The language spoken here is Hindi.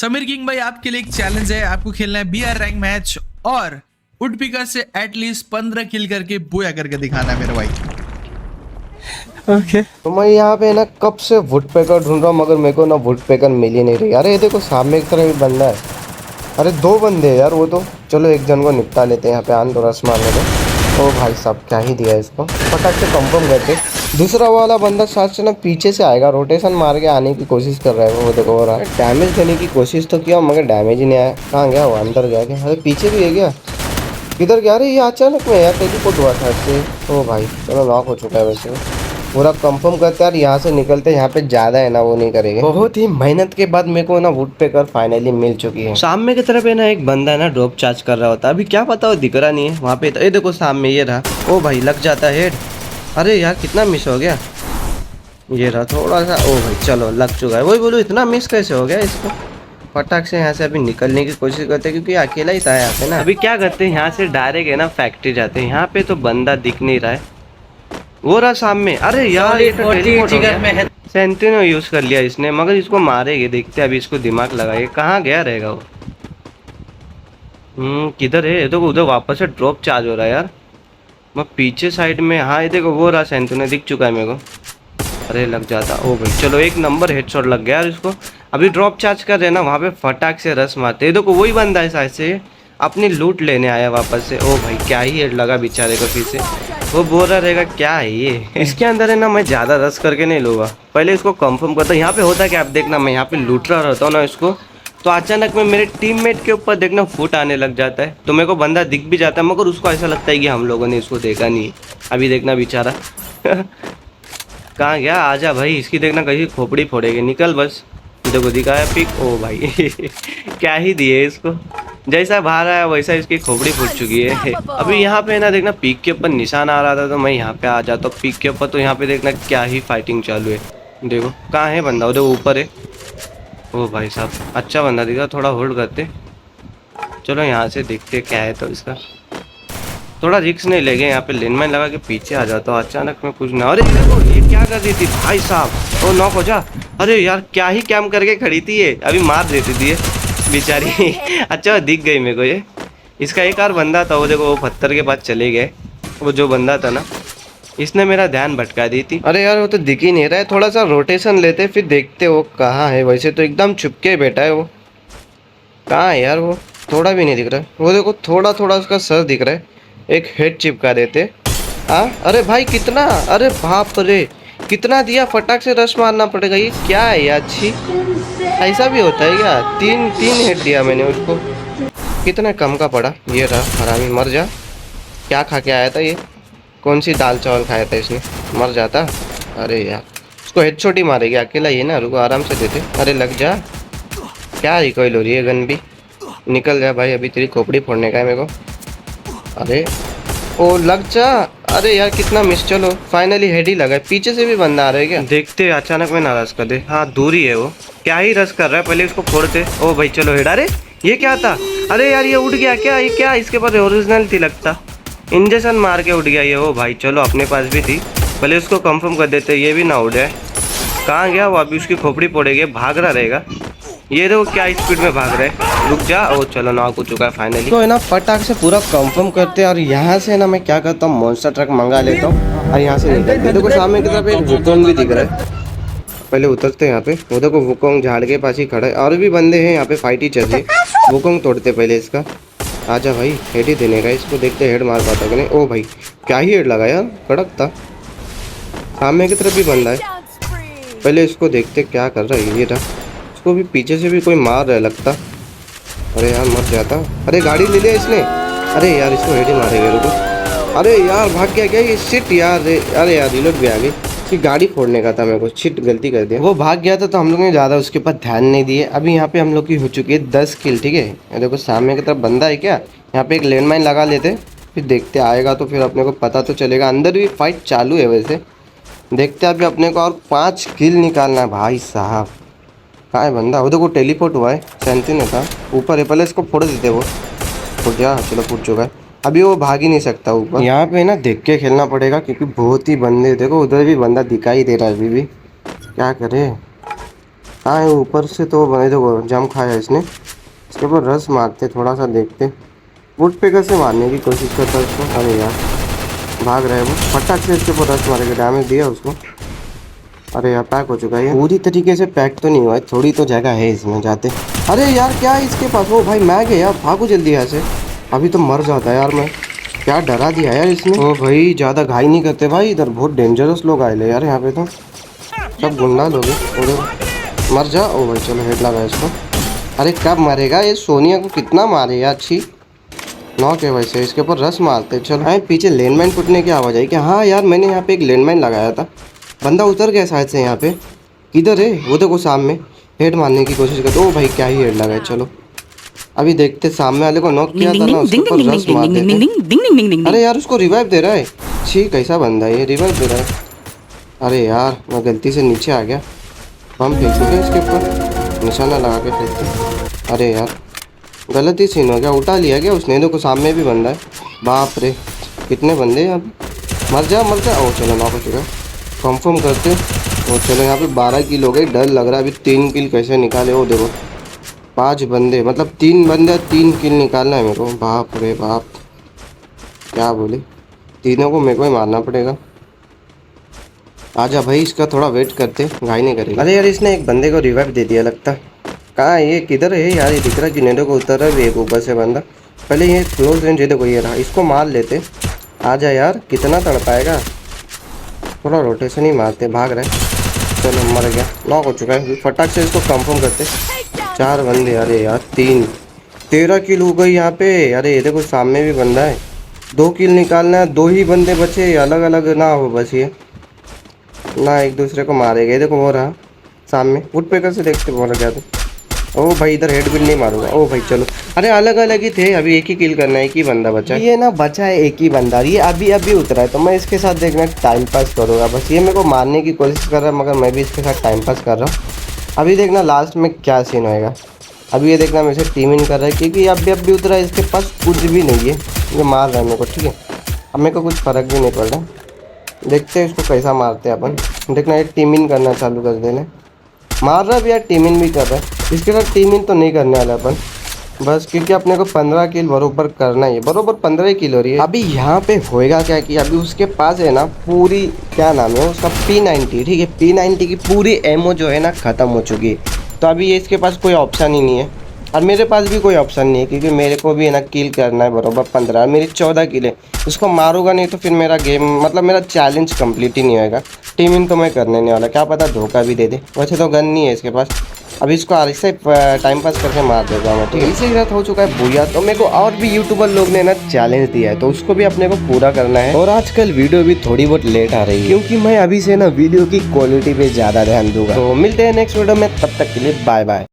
समीर किंग भाई, आपके लिए एक चैलेंज है। आपको खेलना है बीआर रैंक मैच और वुड पिकर से एटलीस्ट 15 किल करके बोया करके दिखाना है मेरे भाई। ओके तो मैं यहाँ पे ना कब से वुड पैकर ढूंढ रहा हूँ, मगर मेरे को ना वुड पैकर मिल ही नहीं रही। अरे ये देखो सामने की तरफ भी बंदा है। अरे दो बंदे हैं यार वो तो। चलो एक जन को निपटा लेते हैं यहाँ पे। आन तो रस मारने दो। ओ भाई साहब क्या ही दिया इसको, फटाक से कंफर्म करते। दूसरा वाला बंदा साथ से ना पीछे से आएगा, रोटेशन मार के आने की कोशिश कर रहा है। वो देखो हो रहा है, डैमेज देने की कोशिश तो किया मगर डैमेज ही नहीं आया। कहाँ गया वो, अंदर गया क्या? अरे पीछे भी है क्या? किधर गया? अरे ये अचानक में यार टेलीपोर्ट हुआ था इससे। ओ भाई चलो लॉक हो चुका है वैसे। पूरा कंफर्म करते यार, यहाँ से निकलते। यहाँ पे ज्यादा है ना वो नहीं करेंगे। बहुत ही मेहनत के बाद मेरे को ना वुड पेकर फाइनली मिल चुकी है। सामने की तरफ है ना एक बंदा है ना ड्रॉप चार्ज कर रहा होता है। अभी क्या पता वो दिख रहा नहीं है वहाँ पे। तो ये देखो सामने ये रहा। ओ भाई लग जाता है हेड। अरे यार कितना मिस हो गया। ये रहा थोड़ा सा। ओ भाई चलो लग चुका है। वही बोलो इतना मिस कैसे हो गया इसको। फटाक से यहाँ से अभी निकलने की कोशिश करते हैं क्योंकि अकेला ही था यहाँ पे ना। अभी क्या करते हैं, यहाँ से डायरेक्ट है ना फैक्ट्री जाते हैं। यहाँ पे तो बंदा दिख नहीं रहा है। वो रहा सामने। अरे यार ये तो टेलीपोर्ट हो गया। सेंटिनो यूज कर लिया इसने, मगर इसको मारेंगे। देखते अभी इसको दिमाग लगाइए कहाँ गया रहेगा वो। किधर है? तो उधर वापस से ड्रॉप चार्ज हो रहा है यार। मैं पीछे साइड में। हाँ ये देखो वो रहा सेंटिनो, दिख चुका है मेरे को। अरे लग जाता। ओ भाई चलो एक नंबर हेडशॉट लग गया यार इसको। अभी ड्रॉप चार्ज कर रहे हैं ना वहाँ पे, फटाक से रस मारते। ये देखो वही बंदा है शायद से, अपनी लूट लेने आया वापस से। ओ भाई क्या ही हेड लगा बेचारे को फिर से। वो बोल रहा रहेगा क्या है ये। इसके अंदर है ना मैं ज़्यादा रस करके नहीं लूँगा, पहले इसको कंफर्म करता। यहाँ पे होता है क्या आप देखना, मैं यहाँ पे लूट रहा रहता हूँ ना इसको, तो अचानक में मेरे टीममेट के ऊपर देखना फुट आने लग जाता है। तो मेरे को बंदा दिख भी जाता है मगर उसको ऐसा लगता है कि हम लोगों ने इसको देखा नहीं है। अभी देखना बेचारा कहाँ गया। आजा भाई, इसकी देखना कहीं खोपड़ी फोड़ेगी। निकल बस। देखो दिखाया पिक। ओ भाई क्या ही दिए इसको। जैसा बाहर आया वैसा इसकी खोपड़ी फूट चुकी है। अभी यहाँ पे ना देखना पीक के ऊपर निशान आ रहा था तो मैं यहाँ पे आ जाता हूँ पीक के ऊपर। तो यहाँ पे देखना क्या ही फाइटिंग चालू है। देखो कहाँ है बंदा, उधर ऊपर है। ओ भाई साहब अच्छा बंदा दिखा, थोड़ा होल्ड करते। चलो यहाँ से देखते क्या है। तो इसका थोड़ा रिक्स नहीं ले गए। यहाँ पे लेनमाइन लगा के पीछे आ जाता हूँ। अचानक में कुछ ना। अरे देखो ये क्या कर रही थी भाई साहब। ओ नॉक हो जा। अरे यार क्या ही कैम करके खड़ी थी ये, अभी मार देती थी ये बेचारी अच्छा दिख गई मेरे को ये। इसका एक और बंदा था, वो देखो वो पत्थर के पास चले गए। वो जो बंदा था ना, इसने मेरा ध्यान भटका दी थी। अरे यार वो तो दिख ही नहीं रहा है। थोड़ा सा रोटेशन लेते फिर देखते वो कहाँ है। वैसे तो एकदम चुपके बैठा है वो। कहाँ है यार वो, थोड़ा भी नहीं दिख रहा है। वो देखो थोड़ा थोड़ा उसका सर दिख रहा है। एक हेड चिपका देते। हाँ अरे भाई कितना, अरे बाप रे कितना दिया। फटाक से रश मारना पड़ेगा। ये क्या है यार, छी ऐसा भी होता है क्या? तीन तीन हेड दिया मैंने उसको, कितना कम का पड़ा। ये रहा हरामी, मर जा। क्या खा के आया था ये, कौन सी दाल चावल खाया था इसने, मर जाता। अरे यार उसको हेडशॉट ही मारेगी अकेला ये ना। रुको आराम से देते। अरे लग जा। क्या रिकॉइल हो रही है गन भी। निकल जा भाई, अभी तेरी खोपड़ी फोड़ने का है मेरे को। अरे ओ लग जा। अरे यार कितना मिस। चलो फाइनली हेड ही लगा है। पीछे से भी बंदा आ रहा है क्या? देखते अचानक में ना रस कर दे। हाँ दूरी है वो, क्या ही रस कर रहा है। पहले इसको फोड़ते। ओ भाई चलो हेड। अरे ये क्या था? अरे यार ये उड़ गया क्या? ये क्या इसके पास ओरिजिनल थी लगता, इंजेक्शन मार के उड़ गया ये। ओ भाई चलो अपने पास भी थी, पहले उसको कंफर्म कर देते ये भी ना उड़े। कहाँ गया वो? अभी उसकी खोपड़ी फोड़ेगी, भाग रहा रहेगा। ये देखो क्या स्पीड में भाग रहे। रुक जा। ओ चलो नॉक हो चुका है फाइनली। तो है ना फटाक से पूरा कंफर्म करते हैं। और यहाँ से ना मैं क्या करता हूँ, मॉन्स्टर ट्रक मंगा लेता हूँ और यहाँ से निकलते। देखो सामने की तरफ एक वुकोंग भी दिख रहा है। पहले उतरते हैं यहाँ पे। वो देखो वुकोंग झाड़ के पास ही खड़ा है। और भी बंदे हैं यहाँ पे, फाइट ही चल रही है। वुकोंग तोड़ते पहले इसका। आजा भाई हेड ही देने का इसको, देखते हेड मार पाता कि नहीं। ओ भाई क्या ही हेड लगा यार, कड़क था। सामने की तरफ भी बंदा है, पहले इसको देखते क्या कर रहा है। ये रहा, इसको भी पीछे से भी कोई मार रहा है लगता। अरे यार मर जाता। अरे गाड़ी ले लिया इसने। अरे यार इसको हेड ही मारेंगे। रुको। अरे यार भाग गया क्या ये, शिट यार। अरे यार रिलोड भी आ गई। इसकी गाड़ी फोड़ने का था मेरे को, शिट गलती कर दिया। वो भाग गया था तो हम लोग ने ज़्यादा उसके ऊपर ध्यान नहीं दिए। अभी यहाँ पे हम लोग की हो चुकी है 10 किल। ठीक है ये देखो सामने की तरफ बंदा है क्या। यहाँ पे एक लैंडमाइन लगा लेते, फिर देखते आएगा तो फिर अपने को पता तो चलेगा। अंदर भी फाइट चालू है वैसे। देखते अभी अपने को और 5 किल निकालना है भाई साहब। कहाँ है बंदा? वो देखो टेलीपोर्ट हुआ है, सेंटिनो था ऊपर है। पहले इसको फोड़ देते। वो फुट जा। चलो फुट चुका है। अभी वो भाग ही नहीं सकता ऊपर। यहाँ पे ना देख के खेलना पड़ेगा क्योंकि बहुत ही बंदे। देखो उधर भी बंदा दिखाई दे रहा है अभी भी। क्या करे, हाँ ऊपर से तो बने देखो जम खाया इसने, इसके ऊपर रस मारते थोड़ा सा देखते, वुड पेकर से मारने की कोशिश करता है उसको। अरे यार भाग रहा है वो, फटाक से इसके ऊपर रस मारेगा, डैमेज दिया उसको। अरे यार पैक हो चुका है, पूरी तरीके से पैक तो नहीं हुआ है, थोड़ी तो जगह है इसमें जाते। अरे यार क्या है इसके पास, वो भाई मैग है यार, भागो जल्दी यहाँ से, अभी तो मर जाता है यार मैं। क्या डरा दिया यार इसने। ओ भाई ज़्यादा घाई नहीं करते भाई, इधर बहुत डेंजरस लोग आए ले यार यहाँ पे, तो सब गुंडा लोग हैं उधर। मर जा। ओ भाई चलो हेड लगा इसको। अरे कब मरेगा ये, सोनिया को कितना मारे यार, अच्छी नॉक है वैसे, इसके ऊपर रस मारते। चलो हाँ पीछे लैंडमाइन फुटने की आवाज़ आई कि हाँ यार मैंने यहाँ पे एक लैंडमाइन लगाया था, बंदा उतर गया शायद से यहाँ पे। किधर है वो, देखो सामने हेड मारने की कोशिश करते। ओ भाई क्या ही हेड लगा है। चलो अभी देखते, सामने वाले को नॉक किया था ना, उसके ऊपर रस मार देते। अरे यार उसको रिवाइव दे रहा है, छी कैसा बंदा है ये, रिवाइव दे रहा है। अरे यार मैं गलती से नीचे आ गया, हम फेंक दूँगा इसके ऊपर, निशाना लगा के फेंकते। अरे यार गलती सीन हो गया, उठा लिया गया उसने। देखो सामने भी बंदा है, बाप रे कितने बंदे हैं यहाँ पे। मर जा मर जा। ओ चलो नॉक हो चुका है, कंफर्म करते। ओ चलो यहाँ पे 12 किल हो गए, डर लग रहा है अभी 3 किल कैसे निकाले। ओ देखो 5 बंदे, मतलब 3 बंदे 3 किल निकालना है मेरे को। बाप रे बाप क्या बोले, तीनों को मेरे को ही मारना पड़ेगा। आजा भाई इसका थोड़ा वेट करते, घाई नहीं करेगा। अरे यार इसने एक बंदे को रिवाइव दे दिया लगता। कहाँ है ये, किधर है यार, ये दिख रहा कि नेडो को उतर रहा है एक ऊपर से बंदा। पहले ये क्लोज रेंज है, देखो ये रहा, इसको मार लेते। आजा यार कितना तड़पाएगा, थोड़ा रोटेशन ही मारते, भाग रहे। चलो मर गया, नॉक हो चुका है, फटाक से इसको कंफर्म करते। 4 बंदे, अरे यार 13 किल हो गई यहाँ पे। अरे ये देखो सामने भी बंदा है, 2 किल निकालना है, 2 ही बंदे बचे, अलग अलग ना हो बस ये ना एक दूसरे को मारेगा। देखो वो रहा सामने, वुड पेकर से देखते बोला गया तो। ओ भाई इधर हेड बिल नहीं मारूंगा। ओ भाई चलो, अरे अलग अलग ही थे, अभी एक ही किल करना है, एक ही बंदा बचा है। ये ना बचा है एक ही बंदा, ये अभी अभी उतरा है, तो मैं इसके साथ देखना टाइम पास करूँगा बस। ये मेरे को मारने की कोशिश कर रहा है, मगर मैं भी इसके साथ टाइम पास कर रहा हूँ। अभी देखना लास्ट में क्या सीन होएगा। अभी ये देखना मेरे से टीम इन कर रहा है, क्योंकि अभी उतरा है, इसके पास कुछ भी नहीं है, ये मार रहा है मेरे को। ठीक है अब मेरे को कुछ फ़र्क भी नहीं पड़ रहा, देखते हैं इसको कैसा मारते हैं अपन। देखना ये टीम इन करना चालू कर देना, मार रहा भी यार, टीम इन भी कर रहा है। इसके साथ टीम इन तो नहीं करने वाला अपन बस, क्योंकि अपने को 15 किल बरोबर करना ही है, बरोबर 15 ही किल हो रही है। अभी यहाँ पे होएगा क्या कि अभी उसके पास है ना पूरी, क्या नाम है उसका, P90। ठीक है P90 की पूरी एमओ जो है ना ख़त्म हो चुकी है, तो अभी ये इसके पास कोई ऑप्शन ही नहीं है, और मेरे पास भी कोई ऑप्शन नहीं है, क्योंकि मेरे को भी है ना किल करना है बरोबर 15, मेरी 14 किल है। उसको मारूंगा नहीं तो फिर मेरा गेम, मतलब मेरा चैलेंज कंप्लीट ही नहीं होएगा। टीम इन तो मैं करने नहीं वाला, क्या पता धोखा भी दे दे। वैसे तो गन नहीं है इसके पास, अभी इसको ऐसे टाइम पास करके मार देगा मैं। ठीक है इसी के साथ हो चुका है भूया। तो मेरे को और भी यूट्यूबर लोग ने ना चैलेंज दिया है, तो उसको भी अपने को पूरा करना है। और आजकल वीडियो भी थोड़ी बहुत लेट आ रही है, क्योंकि मैं अभी से ना वीडियो की क्वालिटी पे ज़्यादा ध्यान दूंगा। तो मिलते हैं नेक्स्ट वीडियो में, तब तक के लिए बाय बाय।